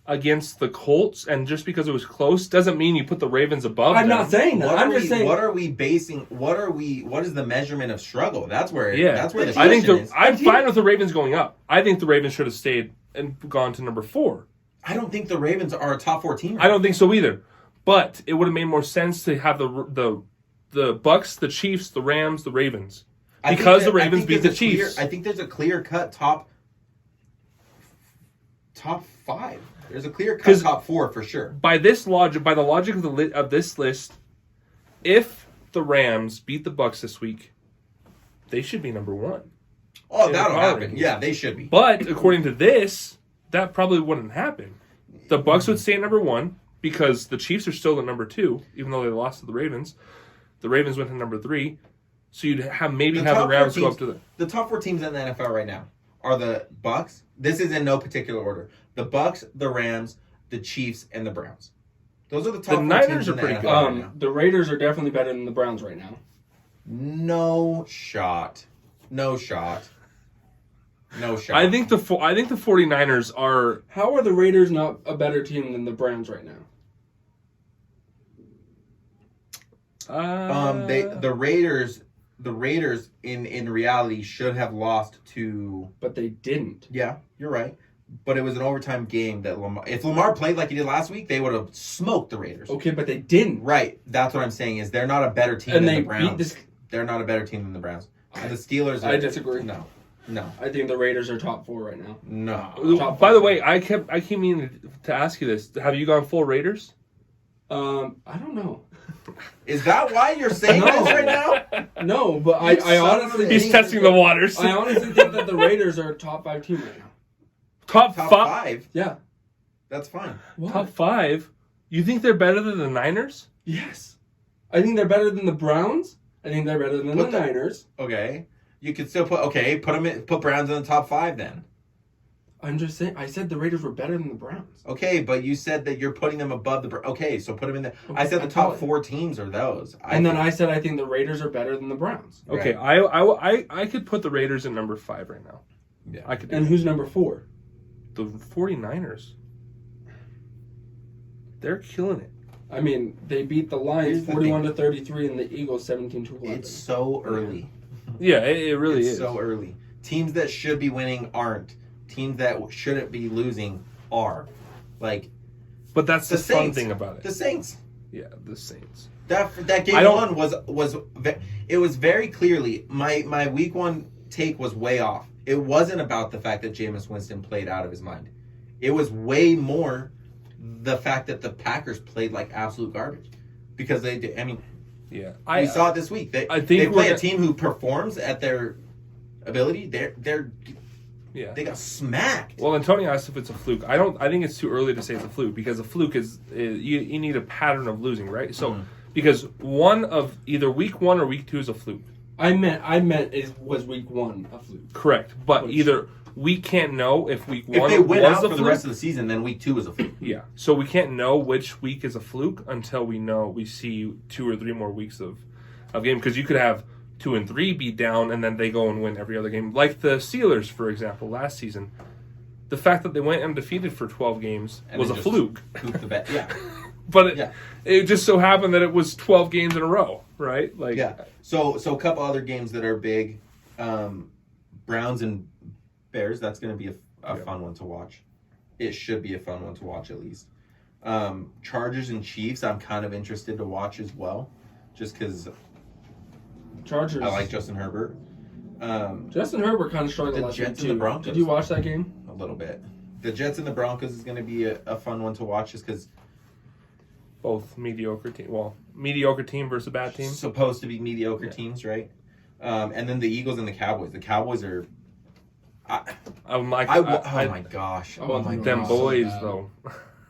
A: against the Colts and just because it was close doesn't mean you put the Ravens above them.
C: I'm not saying that. I'm just saying.
B: What are we basing? What is the measurement of struggle? That's where. Yeah. That's where the
A: I think
B: question is.
A: I'm fine with the Ravens going up. I think the Ravens should have stayed and gone to number 4.
B: I don't think the Ravens are a top 4 team.
A: I don't think so either. But it would have made more sense to have the Bucks, the Chiefs, the Rams, the Ravens. because the Ravens beat the Chiefs.
B: I think there's a clear cut top 5. There's a clear cut top 4 for sure.
A: By the logic of this list, if the Rams beat the Bucs this week, they should be number 1.
B: Oh, that'll happen. Yeah, they should be.
A: But according to this, that probably wouldn't happen. The Bucs would stay at number 1 because the Chiefs are still at number 2, even though they lost to the Ravens. The Ravens went to number 3, so you'd have the Rams go up to
B: the top 4 teams in the NFL right now are the Bucs. This is in no particular order. The Bucs, the Rams, the Chiefs, and the Browns. Those are the top 4
A: Niners
B: teams
A: are
B: in the
A: pretty
B: NFL
A: good.
B: right now.
C: The Raiders are definitely better than the Browns right now.
B: No shot.
A: I think the 49ers are.
C: How are the Raiders not a better team than the Browns right now?
B: The Raiders in reality should have lost to.
C: But they didn't.
B: Yeah, you're right. But it was an overtime game that if Lamar played like he did last week, they would have smoked the Raiders.
C: Okay, but they didn't.
B: Right. That's what I'm saying is they're not a better team than the Browns. They're not a better team than the Browns. And the Steelers are.
C: I disagree.
B: No.
C: I think the Raiders are top 4 right now.
B: No.
A: By the way, I keep meaning to ask you this. Have you gone full Raiders?
C: I don't know.
B: Is that why you're saying this right now?
C: No, but I honestly
A: He's testing the waters.
C: I honestly think that the Raiders are a top 5 team right now.
A: Top
B: 5?
C: Yeah.
B: That's fine.
C: What?
A: Top 5? You think they're better than the Niners?
C: Yes. I think they're better than the Browns. I think they're better than the Niners.
B: Okay. You could still put Browns in the top 5 then.
C: I'm just saying. I said the Raiders were better than the Browns.
B: Okay, but you said that you're putting them above the. Okay, so put them in the.
C: Okay,
B: I said the top 4 teams are those.
C: Then I said I think the Raiders are better than the Browns.
A: Okay,
B: right.
A: I could put the Raiders at number 5 right now.
B: Yeah,
A: I could.
C: And who's number 4?
A: The 49ers. They're killing it.
C: I mean, they beat the Lions 41-33 and the Eagles 17-11.
B: It's so early.
A: Yeah, it really is.
B: It's so early. Teams that should be winning aren't. Teams that shouldn't be losing are. Like,
A: but that's the fun
B: Saints.
A: thing about it.
B: The Saints.
A: Yeah, the Saints.
B: That game 1 was very clearly my week 1 take was way off. It wasn't about the fact that Jameis Winston played out of his mind. It was way more the fact that the Packers played like absolute garbage because they did. I mean,
A: yeah,
B: we saw it this week. They play a team who performs at their ability. They got smacked.
A: Well, Antonio asked if it's a fluke. I think it's too early to say it's a fluke because a fluke is you need a pattern of losing, right? So because one of either week 1 or week 2 is a fluke.
C: I meant was week 1 a fluke?
A: Correct, but either we can't know if week 1
B: if they win
A: was
B: out
A: a
B: for
A: fluke.
B: the rest of the season, then week 2 is a fluke.
A: Yeah, so we can't know which week is a fluke until we see 2 or 3 more weeks of game because you could have 2 and 3 be down and then they go and win every other game, like the Steelers, for example, last season. The fact that they went undefeated for 12 games was a fluke.
B: Pooped the bet. Yeah.
A: But it just so happened that it was 12 games in a row, right? Like,
B: yeah. So a couple other games that are big, Browns and Bears. That's going to be a fun one to watch. It should be a fun one to watch at least. Chargers and Chiefs. I'm kind of interested to watch as well, just because.
C: Chargers.
B: I like Justin Herbert.
C: Justin Herbert kind of struggled
B: the
C: last
B: Jets
C: week
B: and
C: too.
B: the Broncos.
C: Did you watch that game?
B: A little bit. The Jets and the Broncos is going to be a fun one to watch just because.
A: Both mediocre team. Well, mediocre team versus a bad team.
B: Supposed to be mediocre teams, right? And then the Eagles and the Cowboys. The Cowboys are.
A: Oh my
B: gosh!
C: Oh my
A: them
C: gosh.
A: boys
C: So
A: though.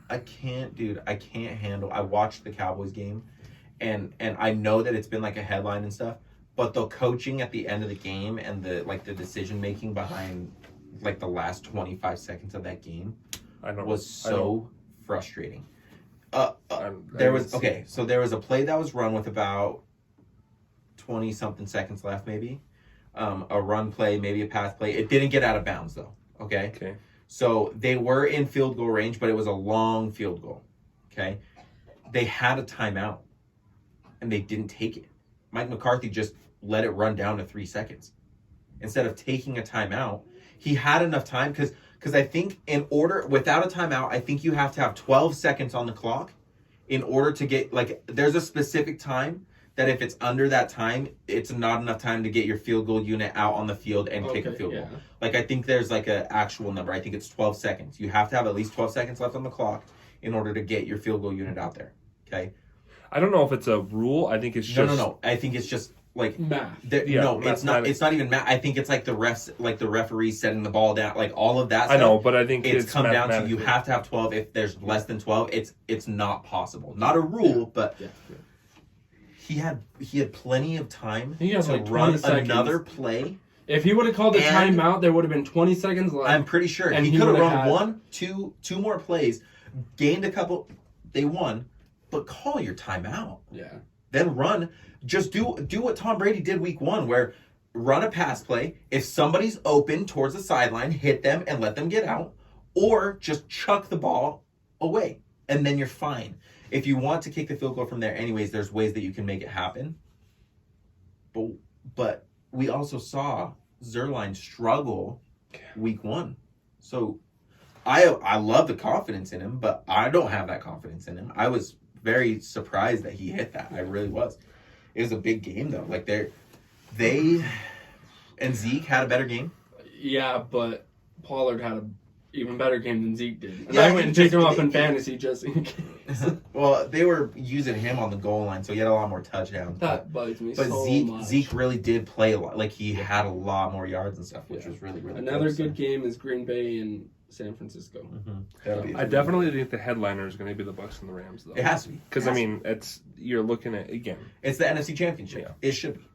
B: I can't handle. I watched the Cowboys game, and I know that it's been like a headline and stuff, but the coaching at the end of the game and the decision making behind like the last 25 seconds of that game was so frustrating. There was a play that was run with about 20 something seconds left, maybe. A run play, maybe a pass play. It didn't get out of bounds though. Okay. So they were in field goal range, but it was a long field goal. Okay. They had a timeout and they didn't take it. Mike McCarthy just let it run down to 3 seconds. Instead of taking a timeout, he had enough time because I think without a timeout, I think you have to have 12 seconds on the clock in order to get, there's a specific time that if it's under that time, it's not enough time to get your field goal unit out on the field and kick a field goal. Like, I think there's like an actual number. I think it's 12 seconds. You have to have at least 12 seconds left on the clock in order to get your field goal unit out there. Okay?
A: I don't know if it's a rule. I think it's just...
B: No. I think it's just like...
C: math.
B: No, it's not. It's not even math. I think it's like the refs, like the referee setting the ball down, like all of that stuff.
A: I know, but I think
B: it's come down to you have to have 12. If there's less than 12, it's not possible. Not a rule, but... Yeah. He had plenty of time to like run another play.
C: If he would have called the timeout, there would have been 20 seconds left.
B: I'm pretty sure. And he could have run two more plays, gained a couple. They won, but call your timeout.
C: Yeah.
B: Then run. Just do what Tom Brady did week 1, where run a pass play. If somebody's open towards the sideline, hit them and let them get out, or just chuck the ball away, and then you're fine. If you want to kick the field goal from there anyways, there's ways that you can make it happen. But we also saw Zerline struggle week 1. So I love the confidence in him, but I don't have that confidence in him. I was very surprised that he hit that. I really was. It was a big game though. Like they and Zeke had a better game.
C: Yeah, but Pollard had a even better game than Zeke did. And I went and picked him up in fantasy just in case.
B: Well, they were using him on the goal line, so he had a lot more touchdowns.
C: That bugs me so much.
B: Zeke really did play a lot. Like, he had a lot more yards and stuff, which was really, really
C: Another good game is Green Bay and San Francisco.
B: Mm-hmm.
A: I definitely think the headliner is going to be the Bucs and the Rams, though.
B: It has to be.
A: Because, I mean, you're looking at, again.
B: It's the NFC Championship. Yeah. It should be.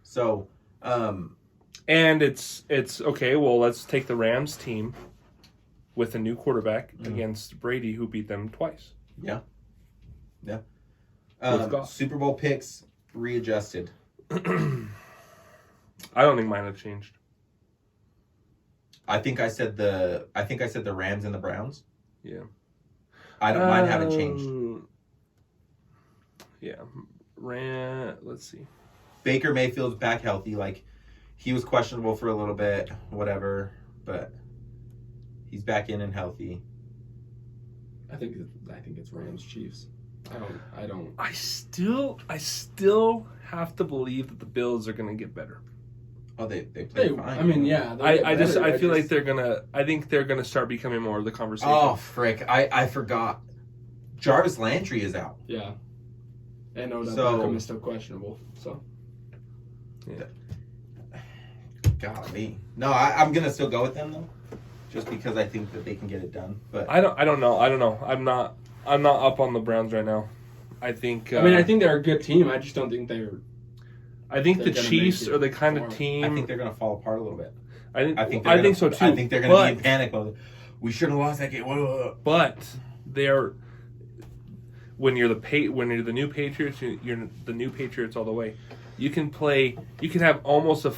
B: So,
A: and it's okay, well, let's take the Rams team with a new quarterback against Brady, who beat them twice.
B: Yeah. Super Bowl picks readjusted.
A: I don't think mine have changed.
B: I think I said the Rams and the Browns.
A: Yeah.
B: Mine haven't changed.
A: Yeah. Let's see.
B: Baker Mayfield's back healthy. Like, he was questionable for a little bit, whatever, but he's back in and healthy.
C: I think it's Rams Chiefs.
A: I still have to believe that the Bills are going to get better.
B: Oh, they play fine.
C: I mean, yeah.
A: I feel like they're gonna. I think they're gonna start becoming more of the conversation.
B: Oh frick! I forgot. Jarvis Landry is out.
C: Yeah. And Beckham is still questionable. So.
A: Yeah.
B: Golly. No, I'm gonna still go with them though, just because I think that they can get it done. But
A: I don't know. I'm not up on the Browns right now. I think.
C: I think they're a good team. I just don't think they're.
A: I think the Chiefs are the kind of team.
B: I think they're going to fall apart a little bit.
A: I think so too.
B: I think they're going to be in panic mode. We should have lost that game.
A: But they're when you're the new Patriots, you're the new Patriots all the way. You can have almost a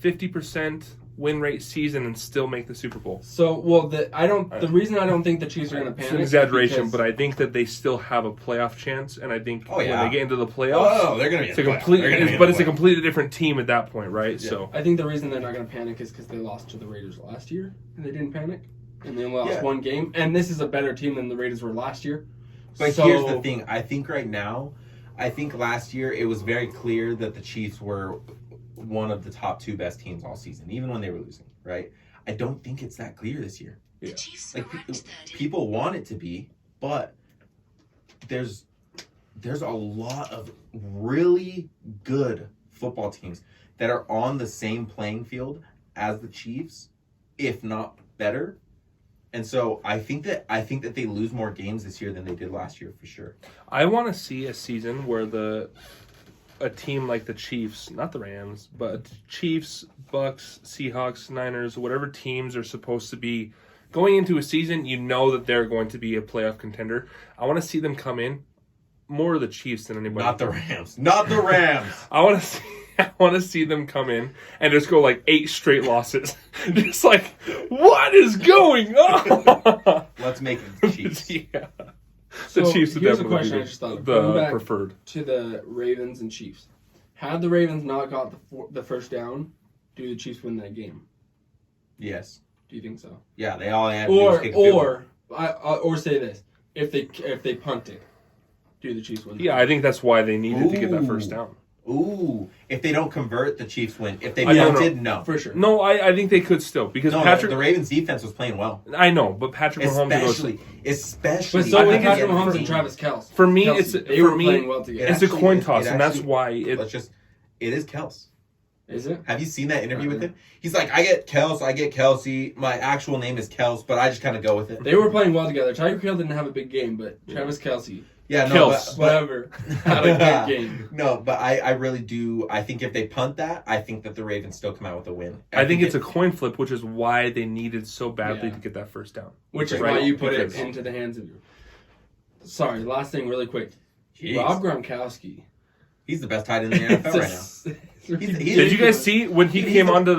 A: 50% win rate season and still make the Super Bowl.
C: So, the reason I don't think the Chiefs are going to panic.
A: It's an exaggeration, but I think that they still have a playoff chance, and I think when they get into the playoffs,
B: they're going to be
A: it's a completely different team at that point, right? Yeah. So
C: I think the reason they're not going to panic is because they lost to the Raiders last year, and they didn't panic, and they only lost one game, and this is a better team than the Raiders were last year.
B: But here's the thing: I think last year it was very clear that the Chiefs were one of the top 2 best teams all season, even when they were losing, right? I don't think it's that clear this year.
D: Yeah.
B: Like, people want it to be, but there's a lot of really good football teams that are on the same playing field as the Chiefs, if not better. And so I think that they lose more games this year than they did last year for sure.
A: I want to see a season where a team like the Chiefs, not the Rams, but Chiefs, Bucks, Seahawks, Niners, whatever teams are supposed to be going into a season, you know that they're going to be a playoff contender. I want to see them come in more of the Chiefs than anybody.
B: Not the Rams. Not the Rams.
A: I want to see them come in and just go like 8 straight losses. Just like, what is going on?
B: Let's make it the Chiefs.
A: Yeah.
C: So
A: the Chiefs
C: here's a question I just thought of.
A: The preferred.
C: To the Ravens and Chiefs. Had the Ravens not got the first down, do the Chiefs win that game?
B: Yes.
C: Do you think so?
B: Yeah, they all had to do was kick a field goal.
C: Or say this: if they punt it, do the Chiefs win?
A: Yeah, I think that's why they needed to get that first down.
B: Ooh, if they don't convert, the Chiefs win. If they
A: don't
B: punted, no.
C: For sure.
A: No, I think they could still because
B: The Ravens defense was playing well.
A: I know, but Patrick Mahomes
B: Especially.
C: But so
A: I
C: was
A: think
C: Patrick
A: it's-
C: Mahomes and Travis Kelce.
A: For me,
C: They were playing well together.
A: It's a coin toss, and that's why
B: it is Kelce.
C: Is it?
B: Have you seen that interview with him? He's like, I get Kelsey. My actual name is Kels, but I just kind of go with it.
C: They were playing well together. Tyreek Hill didn't have a big game, but Travis Kelce,
B: Yeah, no,
A: Kels.
C: whatever, had a good game.
B: No, but I really do. I think if they punt that, I think that the Ravens still come out with a win.
A: I think it's a coin flip, which is why they needed so badly to get that first down.
C: Which is
A: Right.
C: why you put it
A: Because-
C: into the hands of you. Sorry, last thing really quick.
B: Jeez.
C: Rob Gronkowski.
B: He's the best tight end in the NFL right now.
A: Did you guys see when he came onto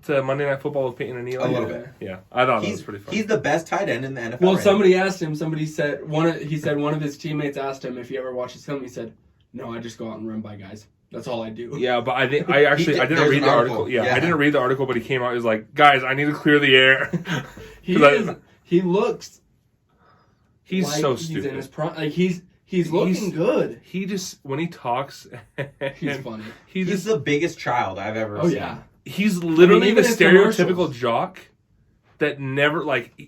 A: to Monday Night Football with Peyton and Eli?
B: A little bit.
A: Yeah, I thought that was pretty funny.
B: He's the best tight end in the NFL.
C: Well,
B: right
C: somebody asked him. Somebody said one of his teammates asked him if he ever watches film. He said, "No, I just go out and run by guys. That's all I do."
A: Yeah, but I think I didn't
B: there's
A: read
B: an
A: the
B: article.
A: article. Yeah,
B: Yeah.
A: I didn't read the article, but he came out. He was like, "Guys, I need to clear the air."
C: He looks.
A: He's
C: like
A: so
C: he's
A: stupid.
C: in his prime. Like he's looking good.
A: He just when he talks,
C: He's funny.
B: He's the biggest child I've ever
C: Oh
B: seen.
C: yeah.
A: He's literally
C: even
A: the
C: in
A: stereotypical
C: commercials.
A: jock that never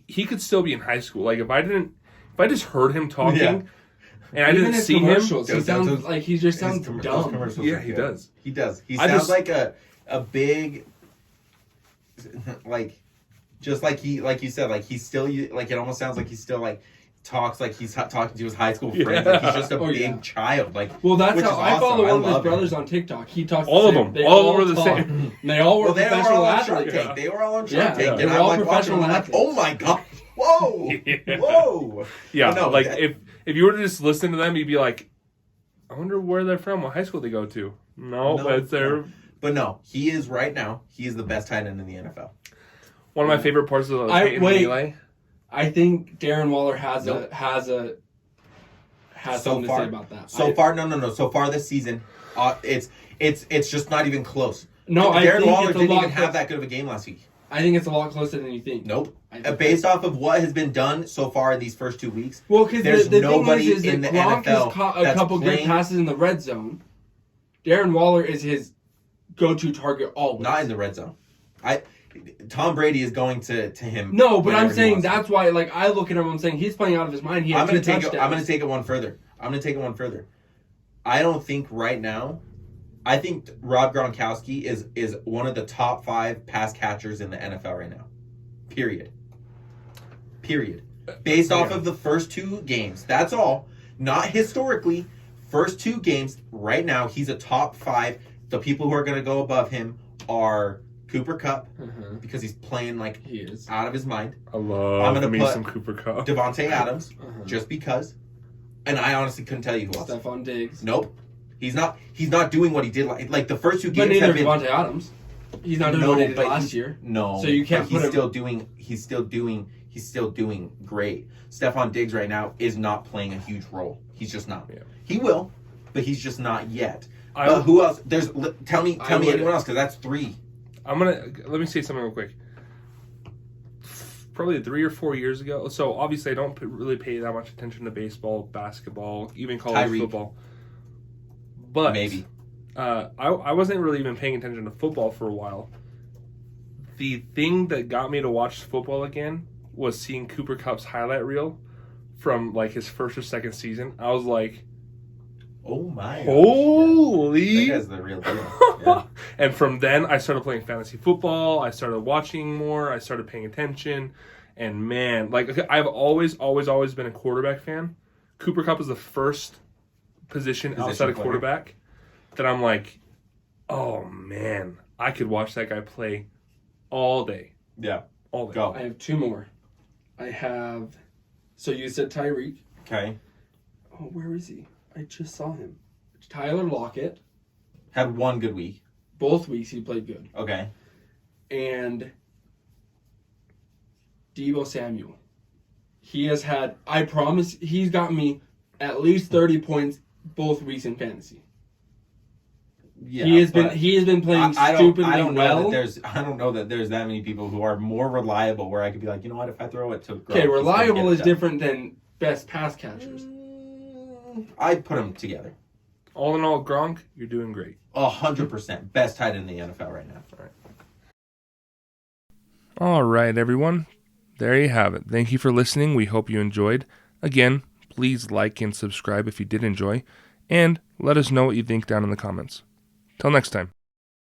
A: he could still be in high school. Like if I just heard him talking
B: Yeah.
A: and I
C: Even
A: didn't
C: in
A: see him,
C: commercials, he
B: Those-
C: sounds
B: those-
C: like he just sounds
B: Those
C: dumb.
B: commercials
A: Yeah,
B: are
A: he
B: good.
A: does.
B: He does. He
A: I
B: sounds
A: just-
B: like a big, like, just like you said, like he's still like it almost sounds like he's still like talks like he's talking to his high school friends. Like he's just a big child. Like
C: Well, that's
B: which
C: how
B: is
C: I
B: awesome.
C: follow one of his
B: love it.
C: brothers on TikTok. He talks.
A: All
C: the
A: of
C: same.
A: them.
C: They
A: All of them were the
C: talk.
A: same.
C: And they all were
B: Well, they were all
C: professional
B: on Shark
C: athletes.
B: Tank. They were all on
C: Yeah,
B: Shark Tank.
C: they
B: And
C: were
B: I'm
C: all
B: like watching.
C: professional
B: I'm like,
C: athletes.
B: oh my god, whoa,
A: Yeah.
B: whoa.
A: Yeah,
B: But no,
A: like
B: that-
A: if you were to just listen to them, you'd be like, I wonder where they're from, what high school they go to. No, but they're
B: But no, he is right now. He is the best tight end in the NFL.
A: one of my favorite parts of the Peyton and Eli.
C: I think Darren Waller has
B: Nope.
C: something to say about that.
B: So far this season, it's just not even close.
C: No, I
B: Darren
C: think
B: Waller
C: it's a
B: didn't
C: lot
B: even have
C: close.
B: that good of a game last week.
C: I think it's a lot closer than you think.
B: Nope.
C: I think
B: Based off of what has been done so far in these first 2 weeks,
C: Well, because
B: there's
C: the
B: nobody
C: thing is
B: in
C: that
B: the
C: Gronk
B: NFL
C: has caught a
B: that's
C: couple great
B: playing-
C: passes in the red zone. Darren Waller is his go-to target always.
B: not in the red zone. Tom Brady is going to him.
C: No, but I'm
B: whenever he
C: saying
B: wants to.
C: that's why. Like I look at him, I'm saying he's playing out of his mind. He had
B: I'm gonna
C: 2
B: take
C: touchdowns.
B: I'm gonna take it one further. I don't think right now. I think Rob Gronkowski is one of the top 5 pass catchers in the NFL right now. Period. Based off of the first 2 games. That's all. Not historically. First 2 games right now. He's a top 5. The people who are gonna go above him are Cooper Kupp because he's playing like
C: He is.
B: out of his mind.
A: I love
B: I'm gonna
A: me
B: put
A: some Cooper Kupp.
B: Devontae Adams, just because. And I honestly couldn't tell you who else.
C: Stephon Diggs.
B: Nope. He's not doing what he did like the first 2
C: But
B: games
C: neither
B: have
C: is
B: been.
C: Devontae Adams. He's not doing
B: No,
C: what he did
B: but
C: last year.
B: No.
C: So you can't
B: but
C: put him-
B: he's still doing great. Stephon Diggs right now is not playing a huge role. He's just not.
A: Yeah.
B: He will, but he's just not yet.
A: I-
B: But who else? Tell me
C: would-
B: anyone else because that's 3.
A: Let me say something real quick. Probably 3 or 4 years ago. So obviously, I don't really pay that much attention to baseball, basketball, even college
B: Tyreek.
A: football. But
B: Maybe.
A: I wasn't really even paying attention to football for a while. The thing that got me to watch football again was seeing Cooper Kupp's highlight reel from like his first or second season. I was like,
B: Oh my.
A: holy!
B: That guy's the real deal. Yeah.
A: And from then, I started playing fantasy football. I started watching more. I started paying attention. And man, like I've always been a quarterback fan. Cooper Kupp is the first position outside of
B: player.
A: quarterback that I'm like, oh man, I could watch that guy play all day.
B: Yeah.
A: All day.
B: Go.
C: I have 2 more. I have. So you said Tyreek.
B: Okay.
C: Oh, where is he? I just saw him. Tyler Lockett.
B: Had 1 good week.
C: Both weeks he played good.
B: Okay.
C: And Deebo Samuel. He has had, I promise, he's got me at least 30 points both weeks in fantasy.
B: Yeah,
C: he has
B: but
C: been playing
B: I
C: stupidly
B: don't know
C: well.
B: I don't know that there's that many people who are more reliable where I could be like, you know what, if I throw it to Gronk,
C: Okay,
B: he's gonna
C: reliable
B: get it
C: is
B: done.
C: different than best pass catchers.
B: I'd put them together.
A: All in all, Gronk, you're doing great.
B: 100%. Best tight end in the NFL right now.
A: All right, everyone. There you have it. Thank you for listening. We hope you enjoyed. Again, please like and subscribe if you did enjoy. And let us know what you think down in the comments. Till next time.